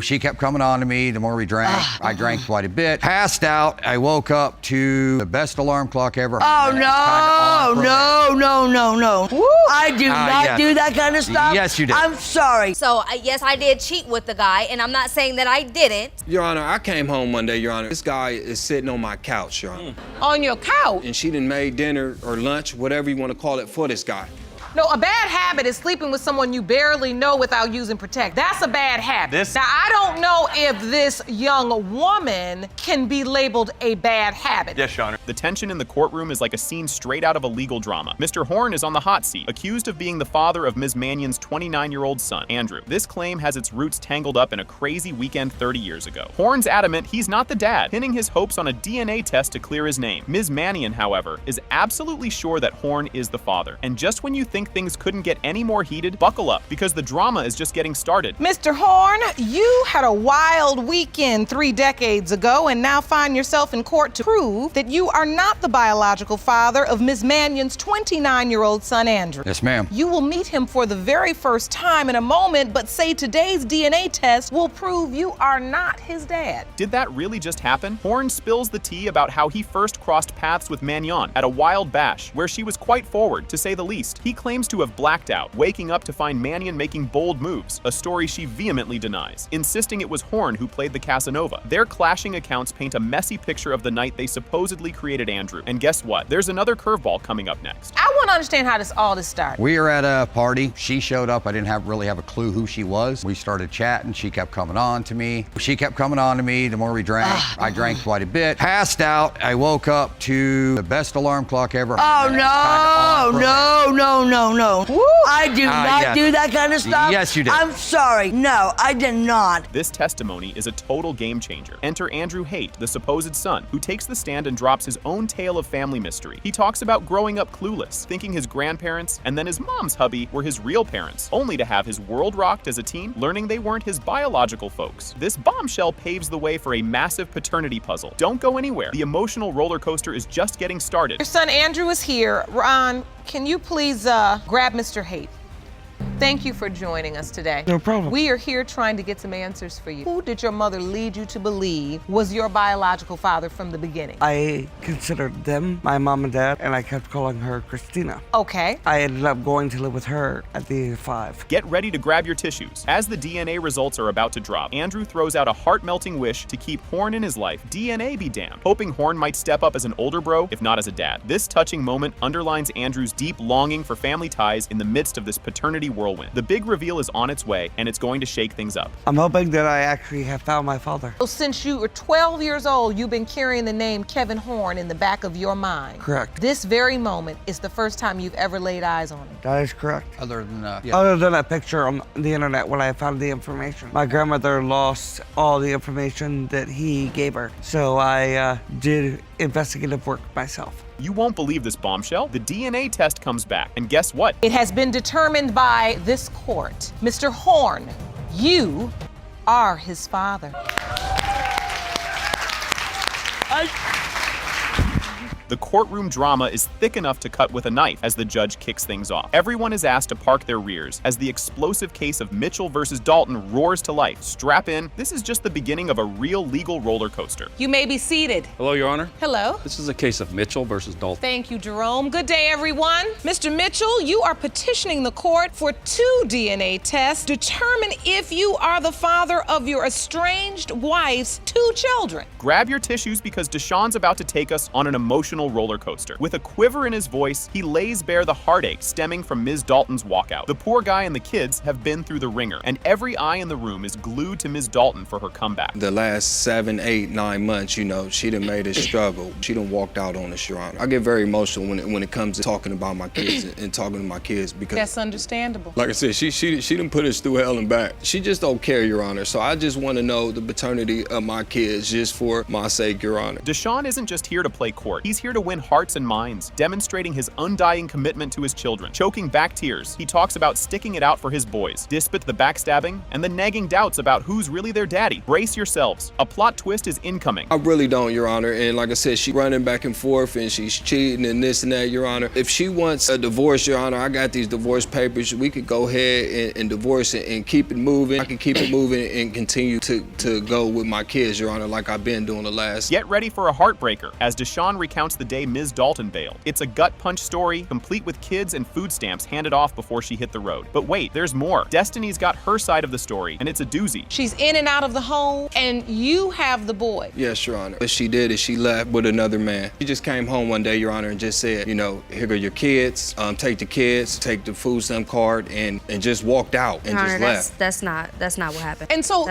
She kept coming on to me the more we drank. I drank quite a bit. Passed out. I woke up to the best alarm clock ever. Oh, no. Woo. I do not do that kind of stuff. Yes, you did. I'm sorry. So, yes, I did cheat with the guy, and I'm not saying that I didn't. Your Honor, I came home one day, Your Honor. This guy is sitting on my couch, Your Honor. On your couch? And she done made dinner or lunch, whatever you want to call it, for this guy. No, a bad habit is sleeping with someone you barely know without using protect. That's a bad habit. Now, I don't know if this young woman can be labeled a bad habit. Yes, Your Honor. The tension in the courtroom is like a scene straight out of a legal drama. Mr. Horn is on the hot seat, accused of being the father of Ms. Mannion's 29-year-old son, Andrew. This claim has its roots tangled up in a crazy weekend 30 years ago. Horn's adamant he's not the dad, pinning his hopes on a DNA test to clear his name. Ms. Mannion, however, is absolutely sure that Horn is the father. And just when you think things couldn't get any more heated, buckle up, because the drama is just getting started. Mr. Horn, you had a wild weekend 3 decades ago and now find yourself in court to prove that you are not the biological father of Ms. Mannion's 29-year-old son, Andrew. Yes, ma'am. You will meet him for the very first time in a moment, but say today's DNA test will prove you are not his dad. Did that really just happen? Horn spills the tea about how he first crossed paths with Mannion at a wild bash, where she was quite forward, to say the least. He claims to have blacked out, waking up to find Mannion making bold moves, a story she vehemently denies, insisting it was Horn who played the Casanova. Their clashing accounts paint a messy picture of the night they supposedly created Andrew. And guess what? There's another curveball coming up next. I want to understand how all this started. We were at a party. She showed up. I didn't really have a clue who she was. We started chatting. She kept coming on to me. The more we drank. I drank quite a bit. Passed out. I woke up to the best alarm clock ever. Oh, no. Woo. I do not do that kind of stuff. Yes, you did. I'm sorry. No, I did not. This testimony is a total game changer. Enter Andrew Haight, the supposed son, who takes the stand and drops his own tale of family mystery. He talks about growing up clueless, thinking his grandparents and then his mom's hubby were his real parents, only to have his world rocked as a teen, learning they weren't his biological folks. This bombshell paves the way for a massive paternity puzzle. Don't go anywhere. The emotional roller coaster is just getting started. Your son Andrew is here. Ron, can you please grab Mr. Haight? Thank you for joining us today. No problem. We are here trying to get some answers for you. Who did your mother lead you to believe was your biological father from the beginning? I considered them my mom and dad, and I kept calling her Christina. Okay. I ended up going to live with her at the age of 5. Get ready to grab your tissues. As the DNA results are about to drop, Andrew throws out a heart-melting wish to keep Horn in his life. DNA be damned, hoping Horn might step up as an older bro, if not as a dad. This touching moment underlines Andrew's deep longing for family ties in the midst of this paternity whirlwind. The big reveal is on its way, and it's going to shake things up. I'm hoping that I actually have found my father. So since you were 12 years old, you've been carrying the name Kevin Horn in the back of your mind. Correct. This very moment is the first time you've ever laid eyes on him. That is correct. Other than Other than a picture on the internet when I found the information. My grandmother lost all the information that he gave her, so I did investigative work myself. You won't believe this bombshell. The DNA test comes back, and guess what? It has been determined by this court. Mr. Horn, you are his father. The courtroom drama is thick enough to cut with a knife as the judge kicks things off. Everyone is asked to park their rears as the explosive case of Mitchell versus Dalton roars to life. Strap in. This is just the beginning of a real legal roller coaster. You may be seated. Hello, Your Honor. Hello. This is a case of Mitchell versus Dalton. Thank you, Jerome. Good day, everyone. Mr. Mitchell, you are petitioning the court for 2 DNA tests to determine if you are the father of your estranged wife's 2 children. Grab your tissues because Deshaun's about to take us on an emotional roller coaster. With a quiver in his voice, he lays bare the heartache stemming from Ms. Dalton's walkout. The poor guy and the kids have been through the ringer, and every eye in the room is glued to Ms. Dalton for her comeback. The last 7, 8, 9 months, you know, she done made us struggle. She done walked out on us, Your Honor. I get very emotional when it comes to talking about my kids and talking to my kids because That's understandable. like I said, she done put us through hell and back. She just don't care, Your Honor. So I just want to know the paternity of my kids just for my sake, Your Honor. Deshaun isn't just here to play court. He's here here to win hearts and minds, demonstrating his undying commitment to his children. Choking back tears, he talks about sticking it out for his boys, despite the backstabbing and the nagging doubts about who's really their daddy. Brace yourselves. A plot twist is incoming. I really don't, Your Honor. And like I said, she's running back and forth and she's cheating and this and that, Your Honor. If she wants a divorce, Your Honor, I got these divorce papers. We could go ahead and divorce it and keep it moving. I can keep it moving and continue to go with my kids, Your Honor, like I've been doing the last. Get ready for a heartbreaker as Deshaun recounts the day Ms. Dalton bailed. It's a gut punch story, complete with kids and food stamps handed off before she hit the road. But wait, there's more. Destiny's got her side of the story, and it's a doozy. She's in and out of the home, and you have the boy. Yes, Your Honor. What she did is she left with another man. She just came home one day, Your Honor, and just said, you know, here go your kids, take the kids, take the food stamp card, and just walked out and just left. That's not what happened. And so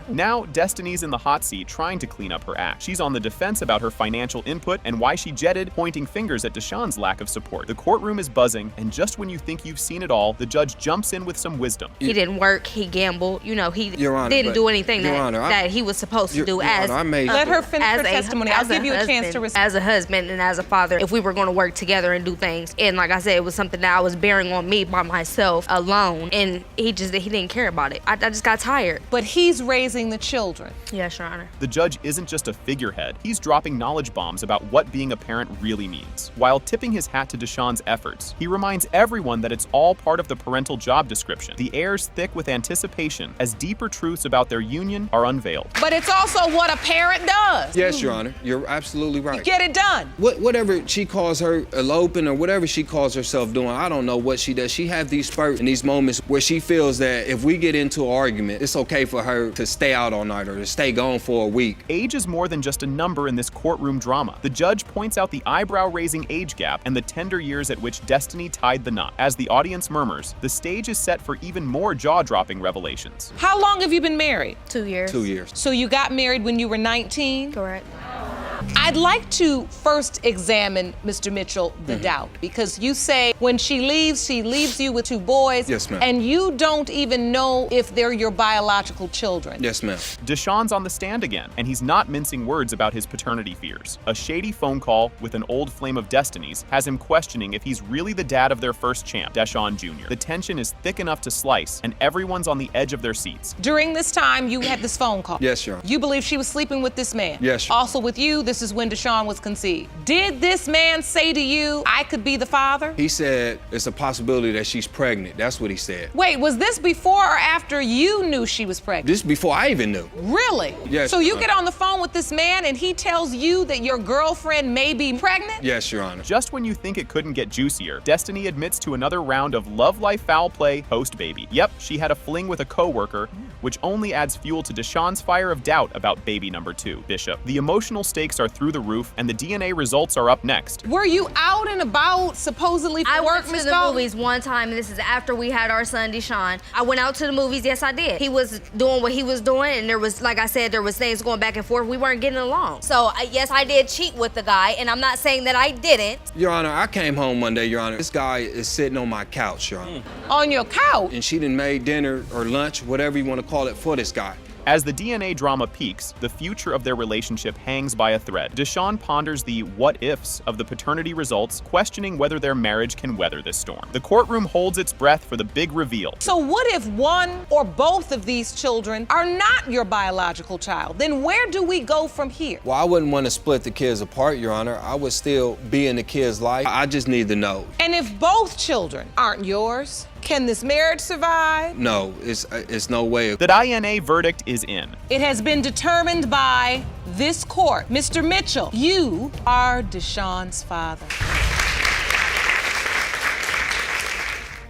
Now, Destiny's in the hot seat trying to clean up her act. She's on the defense about her financial input and why she jetted, pointing fingers at Deshaun's lack of support. The courtroom is buzzing, and just when you think you've seen it all, the judge jumps in with some wisdom. He didn't work, he gambled, he Your Honor, didn't do anything Your Honor, that he was supposed to do as Let her finish her testimony. I'll give you a chance to respond. As a husband and as a father, if we were going to work together and do things, and like I said, it was something that I was bearing on me by myself alone, and he didn't care about it. I just got tired. But he's raising the children. Yes, Your Honor. The judge isn't just a figurehead. He's dropping knowledge bombs about what being a parent really means. While tipping his hat to Deshaun's efforts, he reminds everyone that it's all part of the parental job description. The air's thick with anticipation as deeper truths about their union are unveiled. But it's also what a parent does. Yes, Your Honor. You're absolutely right. Get it done. Whatever she calls her eloping or whatever she calls herself doing, I don't know what she does. She have these spurts and these moments where she feels that if we get into an argument, it's okay for her to stay out all night or to stay gone for a week. Age is more than just a number in this courtroom drama. The judge points out the eyebrow-raising age gap and the tender years at which Destiny tied the knot. As the audience murmurs, the stage is set for even more jaw-dropping revelations. How long have you been married? 2 years. 2 years. So you got married when you were 19? Correct. I'd like to first examine, Mr. Mitchell, the doubt, because you say when she leaves you with 2 boys. Yes, ma'am. And you don't even know if they're your biological children. Yes, ma'am. Deshaun's on the stand again, and he's not mincing words about his paternity fears. A shady phone call with an old flame of Destiny's has him questioning if he's really the dad of their first champ, Deshaun Jr. The tension is thick enough to slice, and everyone's on the edge of their seats. During this time, you had this phone call. Yes, Your Honor. You believe she was sleeping with this man? Yes, Your Honor. Also with you, this is when Deshaun was conceived. Did this man say to you, I could be the father? He said it's a possibility that she's pregnant. That's what he said. Wait, was this before or after you knew she was pregnant? This before I even knew. Really? Yes, So you Your get on the phone with this man and he tells you that your girlfriend may be pregnant? Yes, Your Honor. Just when you think it couldn't get juicier, Destiny admits to another round of love life foul play post-baby. Yep, she had a fling with a coworker, which only adds fuel to Deshaun's fire of doubt about baby number 2, Bishop. The emotional stakes are through the roof, and the DNA results are up next. Were you out and about supposedly for I work, went to Miss the Dalton? movies one time, and this is after we had our son, Deshaun. I went out to the movies, yes, I did. He was doing what he was doing, and there was, like I said, there was things going back and forth. We weren't getting along. So, yes, I did cheat with the guy, and I'm not saying that I didn't. Your Honor, I came home one day, Your Honor. This guy is sitting on my couch, Your Honor. On your couch? And she done made dinner or lunch, whatever you want to call it, for this guy. As the DNA drama peaks, the future of their relationship hangs by a thread. Deshaun ponders the what-ifs of the paternity results, questioning whether their marriage can weather this storm. The courtroom holds its breath for the big reveal. So what if one or both of these children are not your biological child? Then where do we go from here? Well, I wouldn't want to split the kids apart, Your Honor. I would still be in the kid's life. I just need to know. And if both children aren't yours, can this marriage survive? No, it's no way. The DNA verdict is in. It has been determined by this court. Mr. Mitchell, you are Deshaun's father.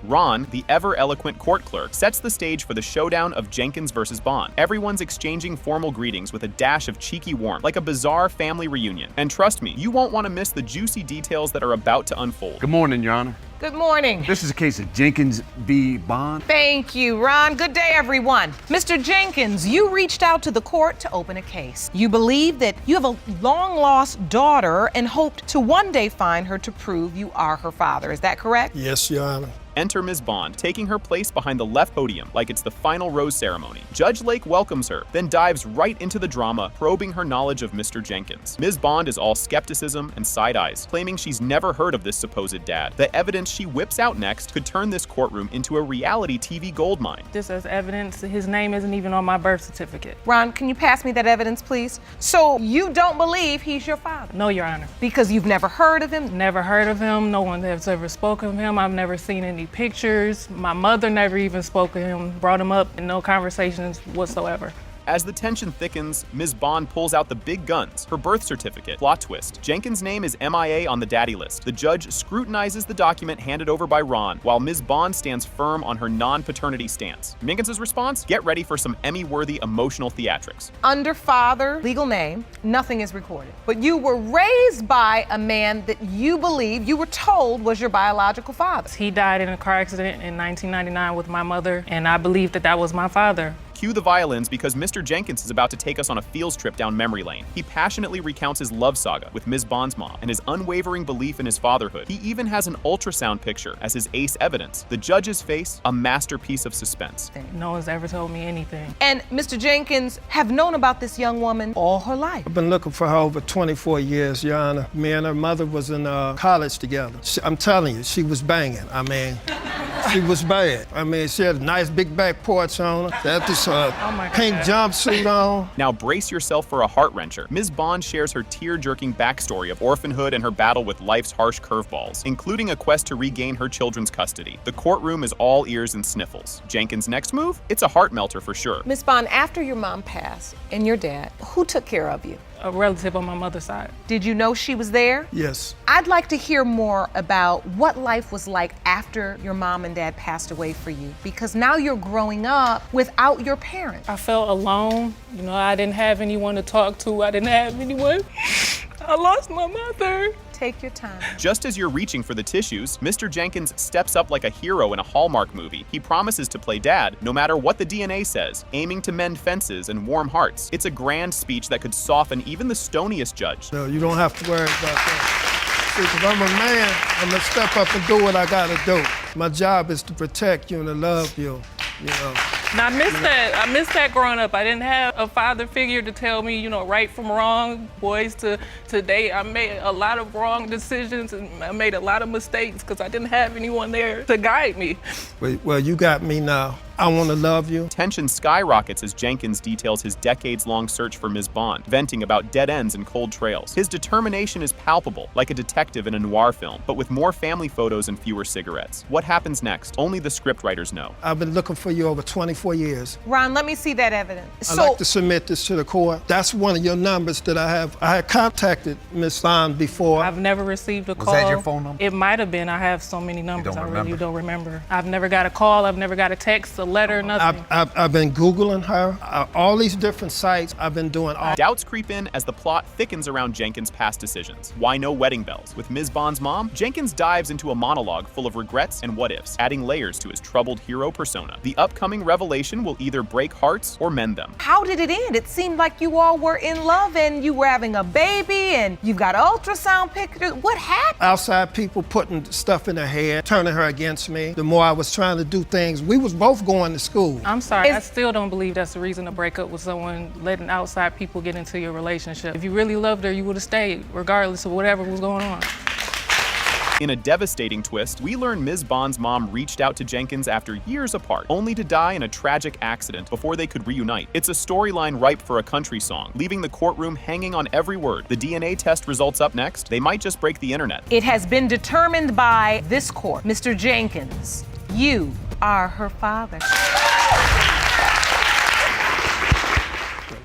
Ron, the ever-eloquent court clerk, sets the stage for the showdown of Jenkins versus Bond. Everyone's exchanging formal greetings with a dash of cheeky warmth, like a bizarre family reunion. And trust me, you won't want to miss the juicy details that are about to unfold. Good morning, Your Honor. Good morning. This is a case of Jenkins v. Bond. Thank you, Ron. Good day, everyone. Mr. Jenkins, you reached out to the court to open a case. You believe that you have a long-lost daughter and hoped to one day find her to prove you are her father. Is that correct? Yes, Your Honor. Enter Ms. Bond, taking her place behind the left podium like it's the final rose ceremony. Judge Lake welcomes her, then dives right into the drama, probing her knowledge of Mr. Jenkins. Ms. Bond is all skepticism and side eyes, claiming she's never heard of this supposed dad. The evidence she whips out next could turn this courtroom into a reality TV goldmine. This as evidence, his name isn't even on my birth certificate. Ron, can you pass me that evidence, please? So you don't believe he's your father? No, Your Honor. Because you've never heard of him? Never heard of him. No one has ever spoken of him. I've never seen any pictures. My mother never even spoke of him, brought him up in no conversations whatsoever. As the tension thickens, Ms. Bond pulls out the big guns, her birth certificate. Plot twist. Jenkins' name is MIA on the daddy list. The judge scrutinizes the document handed over by Ron, while Ms. Bond stands firm on her non-paternity stance. Jenkins' response? Get ready for some Emmy-worthy emotional theatrics. Under father, legal name, nothing is recorded. But you were raised by a man that you believe, you were told was your biological father. He died in a car accident in 1999 with my mother, and I believe that that was my father. Cue the violins because Mr. Jenkins is about to take us on a field trip down memory lane. He passionately recounts his love saga with Ms. Bond's mom and his unwavering belief in his fatherhood. He even has an ultrasound picture as his ace evidence. The judge's face, a masterpiece of suspense. No one's ever told me anything. And Mr. Jenkins have known about this young woman all her life. I've been looking for her over 24 years, Your Honor. Me and her mother was in college together. I'm telling you, she was banging. I mean, she was bad. I mean, she had a nice big back porch on her. That this pink jumpsuit on. Now brace yourself for a heart-wrencher. Ms. Bond shares her tear-jerking backstory of orphanhood and her battle with life's harsh curveballs, including a quest to regain her children's custody. The courtroom is all ears and sniffles. Jenkins' next move? It's a heart-melter for sure. Ms. Bond, after your mom passed and your dad, who took care of you? A relative on my mother's side. Did you know she was there? Yes. I'd like to hear more about what life was like after your mom and dad passed away for you, because now you're growing up without your parents. I felt alone. You know, I didn't have anyone to talk to. I didn't have anyone. I lost my mother. Take your time. Just as you're reaching for the tissues, Mr. Jenkins steps up like a hero in a Hallmark movie. He promises to play dad, no matter what the DNA says, aiming to mend fences and warm hearts. It's a grand speech that could soften even the stoniest judge. No, you don't have to worry about that. See, because I'm a man, I'm gonna step up and do what I gotta do. My job is to protect you and to love you, you know. Now, I missed that. I missed that growing up. I didn't have a father figure to tell me, you know, right from wrong, boys to today. I made a lot of wrong decisions and I made a lot of mistakes because I didn't have anyone there to guide me. Well, you got me now. I want to love you. Tension skyrockets as Jenkins details his decades-long search for Ms. Bond, venting about dead ends and cold trails. His determination is palpable, like a detective in a noir film, but with more family photos and fewer cigarettes. What happens next? Only the scriptwriters know. I've been looking for you over 24 years. Ron, let me see that evidence. I'd like to submit this to the court. That's one of your numbers that I have. I had contacted Ms. Bond before. I've never received a call. Was that your phone number? It might have been. I have so many numbers. don't I remember? really don't remember. I've never got a call. I've never got a text, a letter, nothing. I've been Googling her. All these different sites. I've been doing all. Doubts creep in as the plot thickens around Jenkins' past decisions. Why no wedding bells? With Ms. Bond's mom, Jenkins dives into a monologue full of regrets and what-ifs, adding layers to his troubled hero persona. The upcoming revelation will either break hearts or mend them. How did it end? It seemed like you all were in love and you were having a baby and you've got ultrasound pictures. What happened? Outside people putting stuff in her head, turning her against me. The more I was trying to do things, we was both going to school. I'm sorry, I still don't believe that's the reason to break up with someone, letting outside people get into your relationship. If you really loved her, you would have stayed, regardless of whatever was going on. In a devastating twist, we learn Ms. Bond's mom reached out to Jenkins after years apart, only to die in a tragic accident before they could reunite. It's a storyline ripe for a country song, leaving the courtroom hanging on every word. The DNA test results up next. They might just break the internet. It has been determined by this court. Mr. Jenkins, you are her father.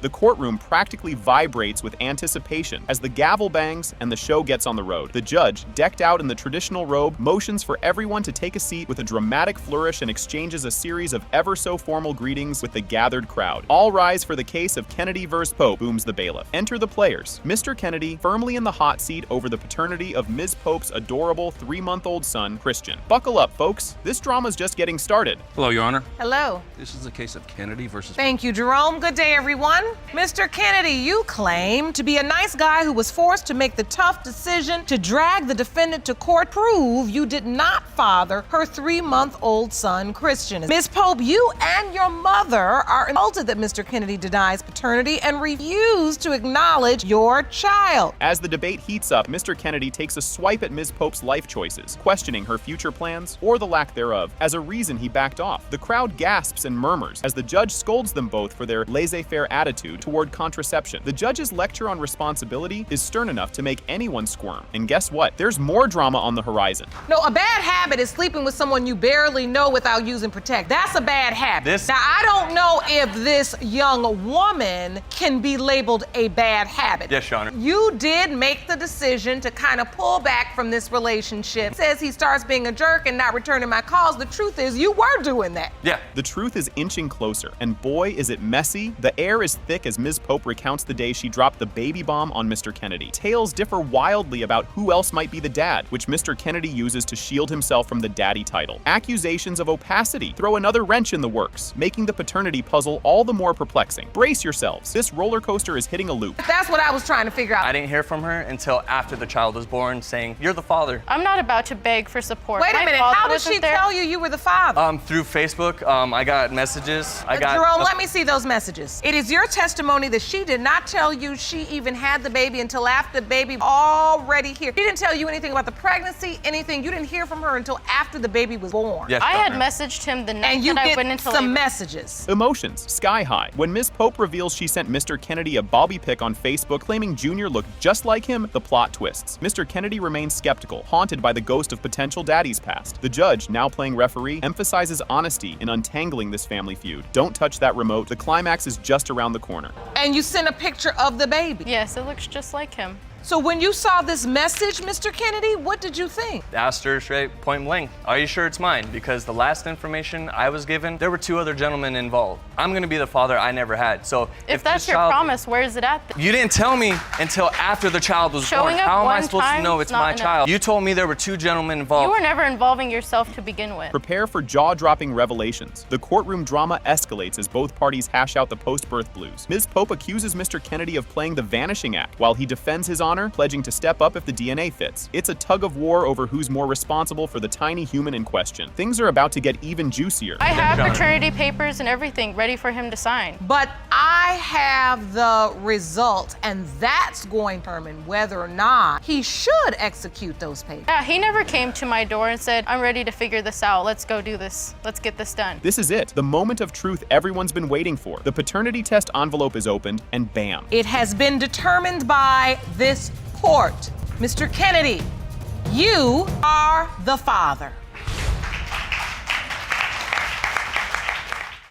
The courtroom practically vibrates with anticipation as the gavel bangs and the show gets on the road. The judge, decked out in the traditional robe, motions for everyone to take a seat with a dramatic flourish and exchanges a series of ever so formal greetings with the gathered crowd. All rise for the case of Kennedy vs. Pope, booms the bailiff. Enter the players. Mr. Kennedy, firmly in the hot seat over the paternity of Ms. Pope's adorable 3-month-old son, Christian. Buckle up, folks. This drama's just getting started. Hello, Your Honor. Hello. This is the case of Kennedy versus... Thank you, Jerome. Good day, everyone. Mr. Kennedy, you claim to be a nice guy who was forced to make the tough decision to drag the defendant to court, prove you did not father her 3-month-old son, Christian. Ms. Pope, you and your mother are insulted that Mr. Kennedy denies paternity and refuse to acknowledge your child. As the debate heats up, Mr. Kennedy takes a swipe at Ms. Pope's life choices, questioning her future plans, or the lack thereof, as a reason he backed off. The crowd gasps and murmurs as the judge scolds them both for their laissez-faire attitude toward contraception. The judge's lecture on responsibility is stern enough to make anyone squirm. And guess what? There's more drama on the horizon. No, a bad habit is sleeping with someone you barely know without using Protect. That's a bad habit. Now, I don't know if this young woman can be labeled a bad habit. Yes, Your Honor. You did make the decision to kind of pull back from this relationship. Says he starts being a jerk and not returning my calls. The truth is, you were doing that. Yeah. The truth is inching closer, and boy, is it messy. The air is thick as Ms. Pope recounts the day she dropped the baby bomb on Mr. Kennedy. Tales differ wildly about who else might be the dad, which Mr. Kennedy uses to shield himself from the daddy title. Accusations of opacity throw another wrench in the works, making the paternity puzzle all the more perplexing. Brace yourselves. This roller coaster is hitting a loop. That's what I was trying to figure out. I didn't hear from her until after the child was born, saying, "You're the father." I'm not about to beg for support. Wait a minute, how did she tell you were the father? Through Facebook, I got messages. Jerome, let me see those messages. It is your testimony that she did not tell you she even had the baby until after the baby already here. She didn't tell you anything about the pregnancy, anything. You didn't hear from her until after the baby was born. Yes, I had messaged him the night that I went into some labor. messages. Emotions sky high when Ms. Pope reveals she sent Mr. Kennedy a Bobby pic on Facebook claiming Junior looked just like him. The plot twists. Mr. Kennedy remains skeptical, haunted by the ghost of potential daddy's past. The judge, now playing referee, emphasizes honesty in untangling this family feud. Don't touch that remote. The climax is just around the corner. And you sent a picture of the baby. Yes, it looks just like him. So when you saw this message, Mr. Kennedy, what did you think? Asked her straight point blank, "Are you sure it's mine?" Because the last information I was given, there were 2 other gentlemen involved. I'm gonna be the father I never had. So if that's this your child, promise, where is it at? You didn't tell me until after the child was born. Showing up How am I one supposed to time know is it's not my enough. child? You told me there were 2 gentlemen You involved. were never involving yourself to begin with. Prepare for jaw-dropping revelations. The courtroom drama escalates as both parties hash out the post-birth blues. Ms. Pope accuses Mr. Kennedy of playing the vanishing act, while he defends his honor, pledging to step up if the DNA fits. It's a tug of war over who's more responsible for the tiny human in question. Things are about to get even juicier. I have paternity papers and everything ready for him to sign. But I have the result, and that's going to determine whether or not he should execute those papers. Yeah, he never came to my door and said, "I'm ready to figure this out. Let's go do this. Let's get this done." This is it, the moment of truth everyone's been waiting for. The paternity test envelope is opened, and bam. It has been determined by this court. Mr. Kennedy, you are the father.